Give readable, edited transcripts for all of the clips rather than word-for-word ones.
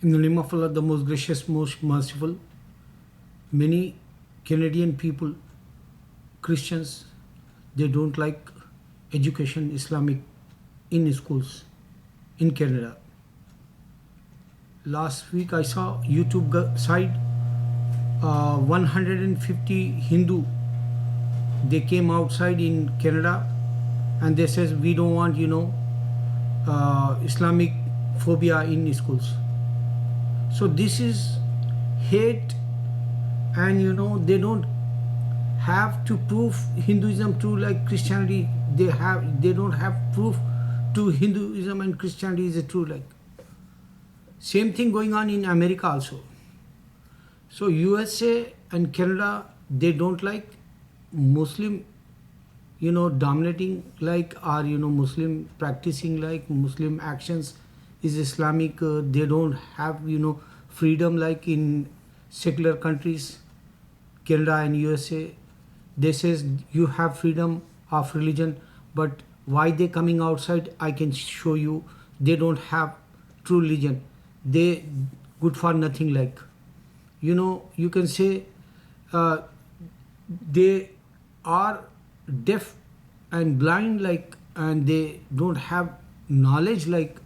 In the name of Allah, the most gracious, most merciful, many Canadian people, Christians, they don't like education Islamic in schools in Canada. Last week I saw YouTube site 150 Hindu, they came outside in Canada and they says we don't want Islamic phobia in schools. So this is hate, and they don't have to prove Hinduism true like Christianity. They don't have proof to Hinduism and Christianity is a true like. Same thing going on in America also. So USA and Canada, they don't like Muslim dominating like, or Muslim practicing like, Muslim actions is Islamic. They don't have freedom like in secular countries, Canada and USA. They says you have freedom of religion, but why they coming outside? I can show you. They don't have true religion. They good for nothing like. You can say they are deaf and blind like, and they don't have knowledge like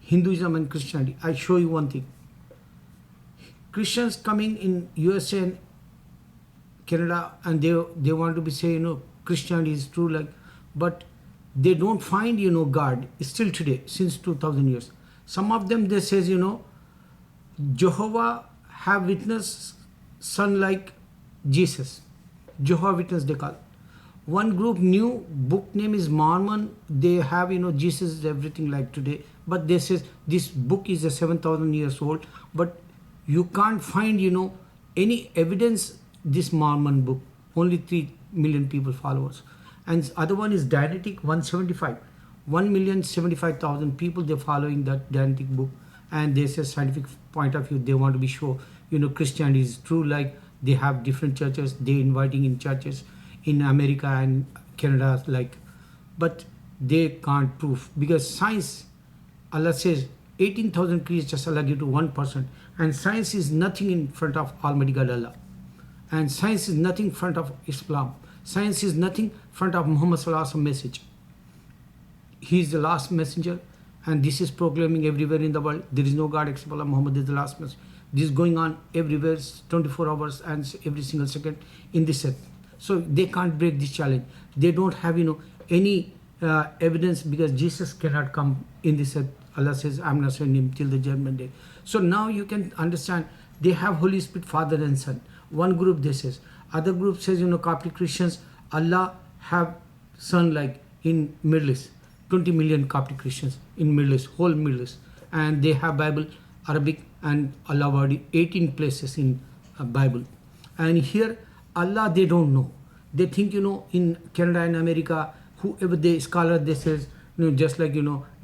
Hinduism and Christianity. I show you one thing. Christians coming in USA and Canada, and they want to be say Christianity is true like, but they don't find God still today since 2000 years. Some of them they says Jehovah have witnessed son like Jesus. Jehovah Witness they call. One group new book name is Mormon. They have Jesus is everything like today, but they says this book is a 7,000 years old, but you can't find any evidence this Mormon book. Only 3 million people followers. And other one is Dianetic 175. 1,075,000 people they following that Dianetic book, and they say scientific point of view they want to be sure Christianity is true like. They have different churches, they inviting in churches in America and Canada like, but they can't prove because science, Allah says 18,000 creatures Allah give to one person, and science is nothing in front of Almighty God Allah, and science is nothing in front of Islam. Science is nothing in front of Muhammad Sallallahu Alaihi Wasallam message. He is the last messenger, and this is proclaiming everywhere in the world there is no God except Allah. Muhammad is the last messenger. This is going on everywhere 24 hours and every single second in this set. So they can't break this challenge. They don't have any evidence because Jesus cannot come in this set. Allah says I'm not sending him till the judgment day. So now you can understand they have Holy Spirit Father and Son. One group they says, other group says Coptic Christians Allah have Son like in Middle East. 20 million Coptic Christians in Middle East, whole Middle East, and they have Bible Arabic and Allah word 18 places in Bible. And here Allah they don't know. They think in Canada and America whoever they scholar they says just like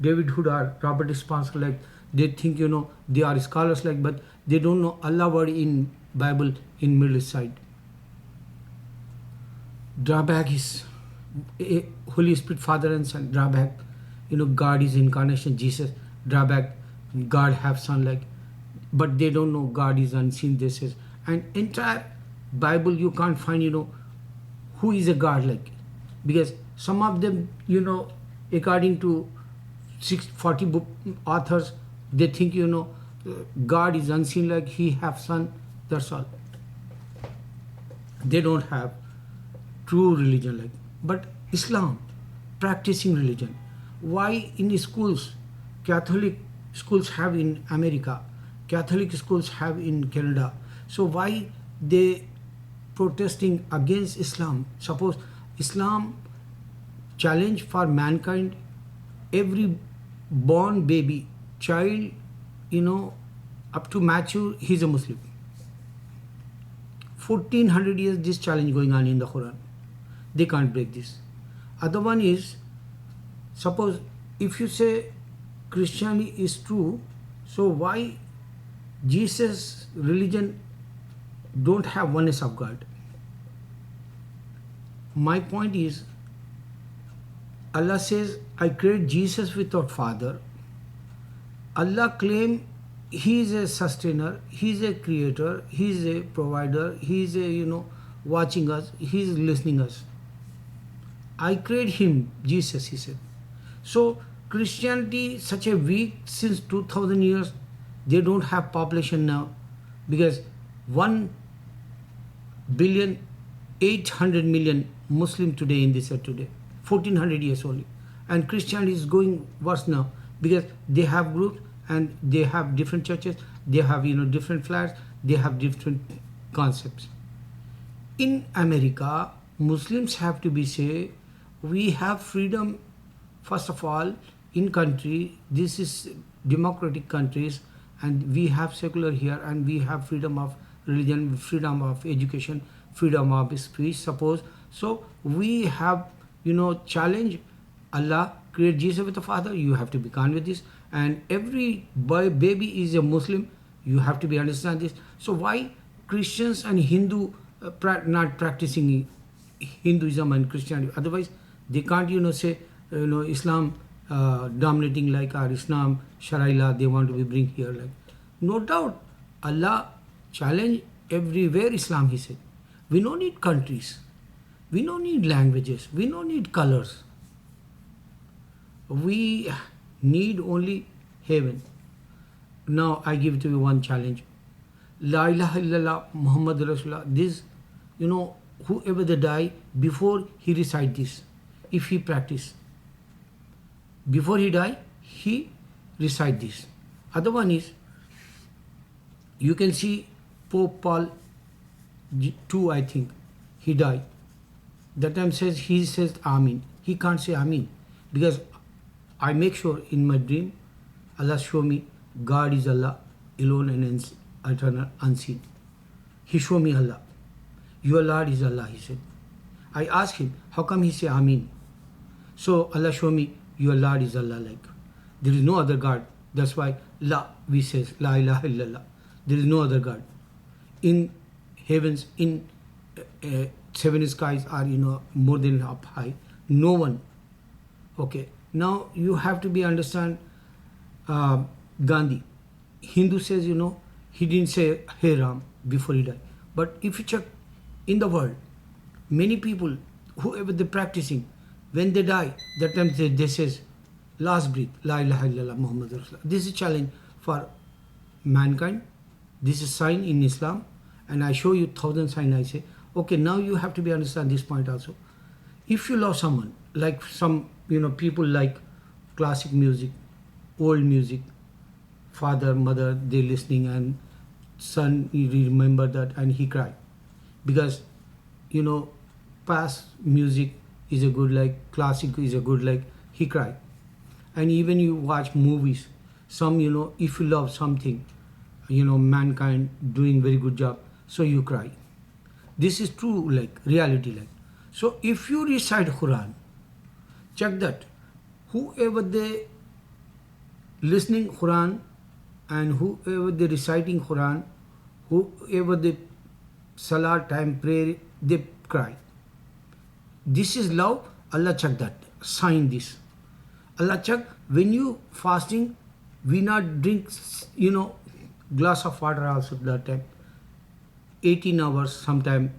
David Hood or Robert Sponsor like, they think they are scholars like, but they don't know Allah word in Bible in Middle East side. Drawback is Holy Spirit Father and Son. Drawback God is incarnation Jesus. Drawback God have Son like, but they don't know God is unseen they says. And entire Bible you can't find who is a God like, because some of them according to 640 book authors they think God is unseen like, he have Son, that's all. They don't have true religion like. But Islam, practicing religion, why in schools, Catholic schools have in America, Catholic schools have in Canada, so why they protesting against Islam? Suppose Islam challenge for mankind, every born baby child up to mature he's a Muslim. 1400 years this challenge going on in the Quran. They can't break this. Other one is, suppose if you say Christianity is true, so why Jesus religion don't have oneness of God? My point is, Allah says I create Jesus without father. Allah claim He is a sustainer, he is a creator, he is a provider, he is a, watching us, he is listening us. I create him, Jesus, he said. So Christianity, such a weak since 2000 years, they don't have population now because 1,800,000,000 Muslim today in this earth today, 1400 years only. And Christianity is going worse now because they have groups and they have different churches, they have different flags, they have different concepts. In America, Muslims have to be say, we have freedom. First of all, in country, this is democratic countries, and we have secular here, and we have freedom of religion, freedom of education, freedom of speech. Suppose so, we have challenge Allah, create Jesus with the Father. You have to be kind with this, and every boy baby is a Muslim. You have to be understand this. So why Christians and Hindu not practicing Hinduism and Christianity? Otherwise, they can't say Islam dominating like our Islam Sharia they want to be bring here like. No doubt, Allah challenge everywhere Islam. He said, we don't need countries, we don't need languages, we don't need colors. We need only heaven. Now I give to you one challenge. La ilaha illallah Muhammad Rasulullah. This, whoever they die before he recite this, if he practice, before he die, he recite this. Other one is, you can see Pope Paul II, I think, he died. That time he says Amin. He can't say Amin because I make sure in my dream, Allah show me God is Allah, alone and eternal, unseen. He show me Allah. Your Lord is Allah, he said. I asked him, how come he say Amin? So Allah show me, your Lord is Allah, like. There is no other God. That's why La, we says, La ilaha illallah. There is no other God. In heavens, in seven skies are, more than up high. No one. Okay. Now you have to be understand Gandhi. Hindu says, he didn't say Hey Ram before he died. But if you check in the world, many people, whoever they're practicing, when they die, that time they says, last breath, La ilaha illallah Muhammad Rasulullah. This is a challenge for mankind. This is sign in Islam. And I show you 1,000 signs. I say, okay, now you have to be understand this point also. If you love someone, like some, people like classic music, old music, father, mother, they listening, and son, he remember that and he cried. Because, past music is a good, like classic is a good, like he cried. And even you watch movies, some, if you love something, mankind doing very good job, so you cry. This is true, like reality, like. So if you recite Quran, check that whoever they listening Quran and whoever they reciting Quran, whoever they salah time prayer, they cry. This is love. Allah check that. Sign this. Allah check when you fasting, we not drink, glass of water also that time. 18 hours sometime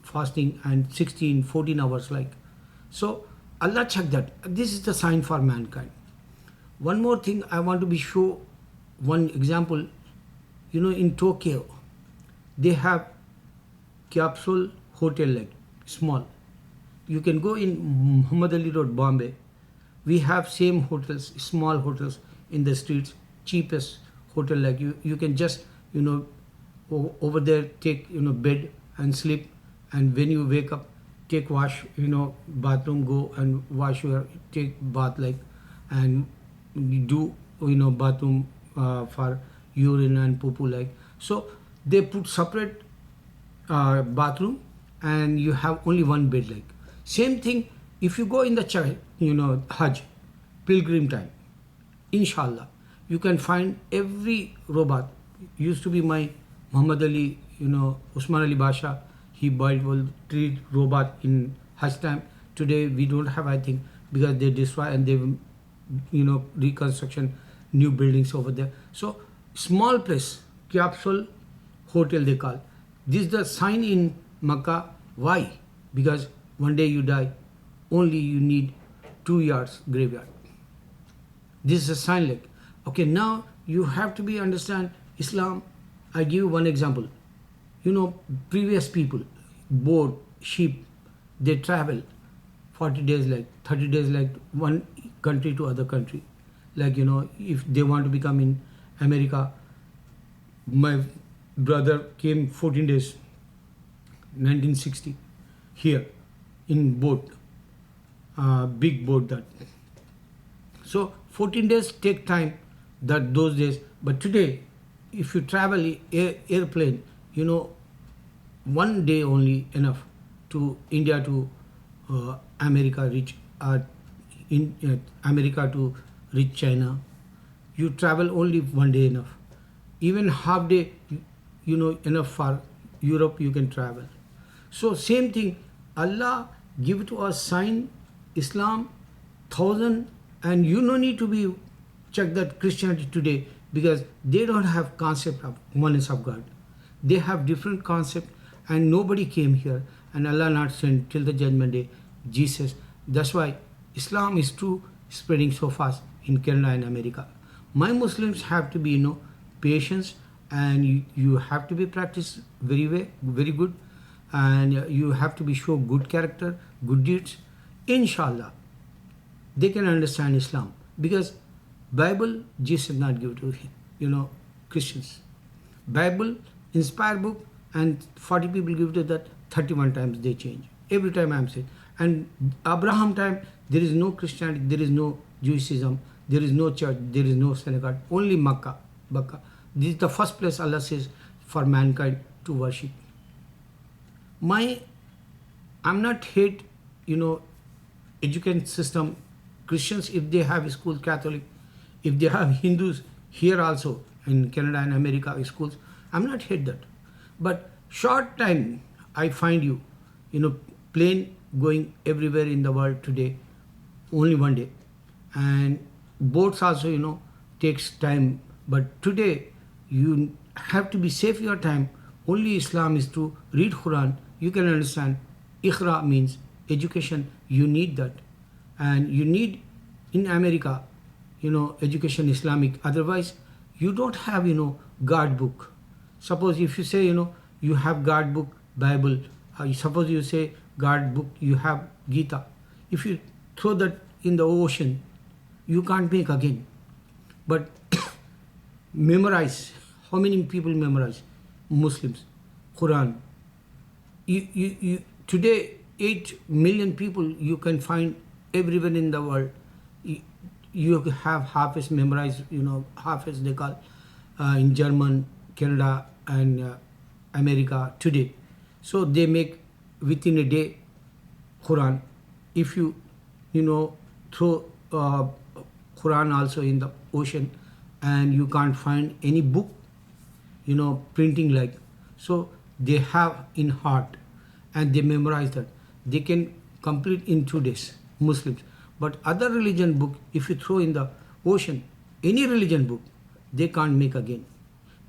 fasting and 16, 14 hours like. So Allah check that. This is the sign for mankind. One more thing I want to be show one example. In Tokyo, they have capsule hotel like small. You can go in Muhammad Ali Road, Bombay. We have same hotels, small hotels in the streets, cheapest hotel like you can just over there take bed and sleep, and when you wake up take wash bathroom, go and wash your take bath like, and do bathroom for urine and poo poo like. So they put separate bathroom and you have only one bed like. Same thing if you go in the Hajj pilgrim time, inshallah you can find every robot. Used to be my Muhammad Ali, Usman Ali Basha, he built 3 robot in Hajj time. Today we don't have, I think, because they destroy and they reconstruction new buildings over there. So small place, capsule hotel they call. This is the sign in Makkah. Why? Because one day you die, only you need 2 yards graveyard. This is a sign like, okay, now you have to be understand Islam. I give you one example. You know, previous people, boat, sheep, they travel 40 days, like 30 days, like one country to other country. Like, you know, if they want to become in America, my brother came 14 days, 1960, here in boat, big boat that. So 14 days take time, that those days. But today, if you travel airplane, you know, one day only enough to India to America reach, in America to reach China. You travel only one day enough. Even half day, you know, enough for Europe you can travel. So same thing, Allah give to us sign, Islam, 1,000, and you no need to be check that Christianity today, because they don't have concept of oneness of God. They have different concept, and nobody came here, and Allah not sent till the judgment day Jesus. That's why Islam is too spreading so fast in Canada and America. My Muslims have to be, you know, patience, and you have to be practiced very good, and you have to be show good character, good deeds. Inshallah, they can understand Islam, because Bible Jesus not give to him, you know, Christians. Bible inspired book, and 40 people give to that, 31 times they change. Every time I'm saying. And Abraham time, there is no Christianity, there is no Jewishism, there is no church, there is no synagogue, only Makkah. This is the first place Allah says for mankind to worship. I'm not hate, you know, education system. Christians, if they have school, Catholic, if they have Hindus here also in Canada and America schools, I'm not hate that. But short time, I find you know, plane going everywhere in the world today, only one day. And boats also, you know, takes time. But today, you have to be save your time. Only Islam is to read Quran. You can understand. Iqra means education. You need that. And you need in America, you know, education Islamic. Otherwise, you don't have, you know, guard book. Suppose if you say, you know, you have guard book, Bible. Suppose you say guard book, you have Gita. If you throw that in the ocean, you can't make again. But memorize. How many people memorize? Muslims, Quran. Today, 8 million people you can find everywhere in the world. You have Hafiz memorized, you know, Hafiz they call in German, Canada and America today. So they make within a day Quran. If you know, throw Quran also in the ocean, and you can't find any book, you know, printing like. So they have in heart, and they memorize that. They can complete in 2 days, Muslims. But other religion book, if you throw in the ocean, any religion book, they can't make again.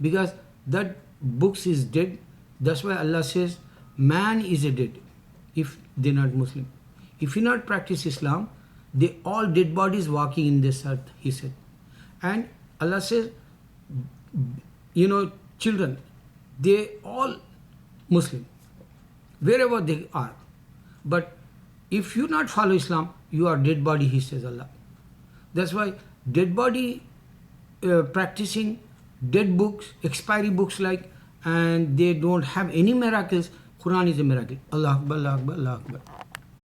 Because that books is dead. That's why Allah says, man is a dead if they're not Muslim. If you not practice Islam, they all dead bodies walking in this earth, he said. And Allah says, you know, children, they all Muslim, wherever they are. But if you not follow Islam, you are dead body, he says Allah. That's why dead body practicing dead books, expiry books like, and they don't have any miracles. Quran is a miracle. Allah Akbar, Allah Akbar, Allah Akbar.